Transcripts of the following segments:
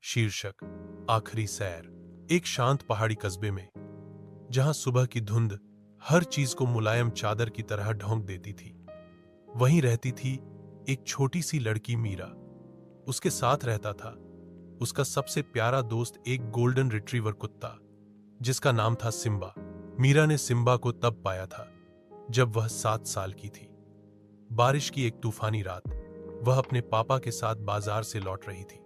शीर्षक आखिरी सैर। एक शांत पहाड़ी कस्बे में, जहां सुबह की धुंध हर चीज को मुलायम चादर की तरह ढोंक देती थी, वहीं रहती थी एक छोटी सी लड़की मीरा। उसके साथ रहता था उसका सबसे प्यारा दोस्त, एक गोल्डन रिट्रीवर कुत्ता जिसका नाम था सिम्बा। मीरा ने सिम्बा को तब पाया था जब वह 7 साल की थी। बारिश की एक तूफानी रात, वह अपने पापा के साथ बाजार से लौट रही थी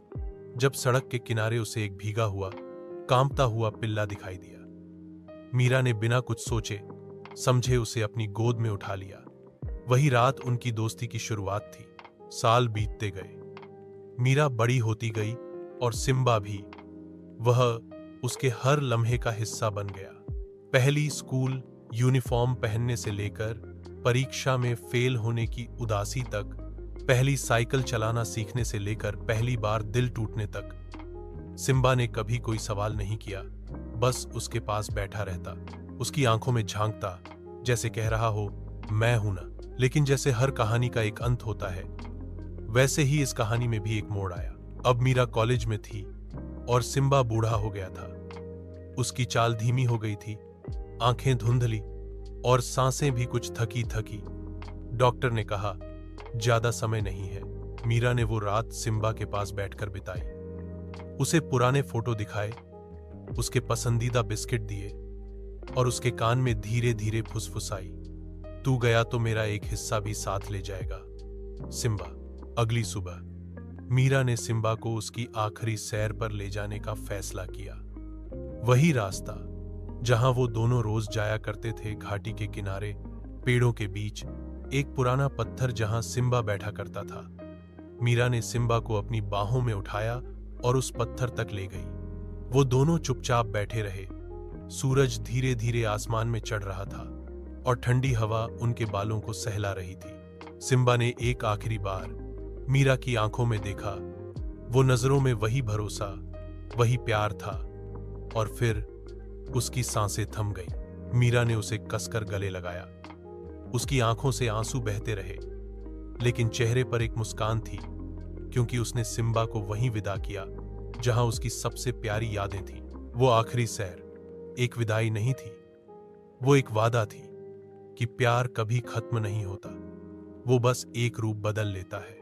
जब सड़क के किनारे उसे एक भीगा हुआ, कांपता हुआ पिल्ला दिखाई दिया। मीरा ने बिना कुछ सोचे समझे उसे अपनी गोद में उठा लिया। वही रात उनकी दोस्ती की शुरुआत थी। साल बीतते गए, मीरा बड़ी होती गई और सिम्बा भी। वह उसके हर लम्हे का हिस्सा बन गया। पहली स्कूल यूनिफॉर्म पहनने से लेकर परीक्षा में फेल होने की उदासी तक, पहली साइकिल चलाना सीखने से लेकर पहली बार दिल टूटने तक, सिम्बा ने कभी कोई सवाल नहीं किया, बस उसके पास बैठा रहता, उसकी आंखों में झांकता, जैसे कह रहा हो, मैं हूं ना। लेकिन जैसे हर कहानी का एक अंत होता है, वैसे ही इस कहानी में भी एक मोड़ आया। अब मीरा कॉलेज में थी और सिम्बा बूढ़ा हो गया था। उसकी चाल धीमी हो गई थी, आंखें धुंधली और सांसें भी कुछ थकी थकी। डॉक्टर ने कहा, ज्यादा समय नहीं है। मीरा ने वो रात सिम्बा के पास बैठकर बिताई। उसे पुराने फोटो दिखाए, उसके पसंदीदा बिस्किट दिए और उसके कान में धीरे धीरे फुसफुसाई, तू गया तो मेरा एक हिस्सा भी साथ ले जाएगा सिम्बा। अगली सुबह मीरा ने सिम्बा को उसकी आखिरी सैर पर ले जाने का फैसला किया। वही रास्ता जहां वो दोनों रोज जाया करते थे, घाटी के किनारे, पेड़ों के बीच, एक पुराना पत्थर जहां सिम्बा बैठा करता था। मीरा ने सिम्बा को अपनी बाहों में उठाया और उस पत्थर तक ले गई। वो दोनों चुपचाप बैठे रहे। सूरज धीरे धीरे आसमान में चढ़ रहा था और ठंडी हवा उनके बालों को सहला रही थी। सिम्बा ने एक आखिरी बार मीरा की आंखों में देखा। वो नजरों में वही भरोसा, वही प्यार था। और फिर उसकी सांसें थम गई। मीरा ने उसे कसकर गले लगाया। उसकी आंखों से आंसू बहते रहे, लेकिन चेहरे पर एक मुस्कान थी, क्योंकि उसने सिम्बा को वहीं विदा किया जहां उसकी सबसे प्यारी यादें थीं। वो आखिरी सैर एक विदाई नहीं थी, वो एक वादा थी कि प्यार कभी खत्म नहीं होता, वो बस एक रूप बदल लेता है।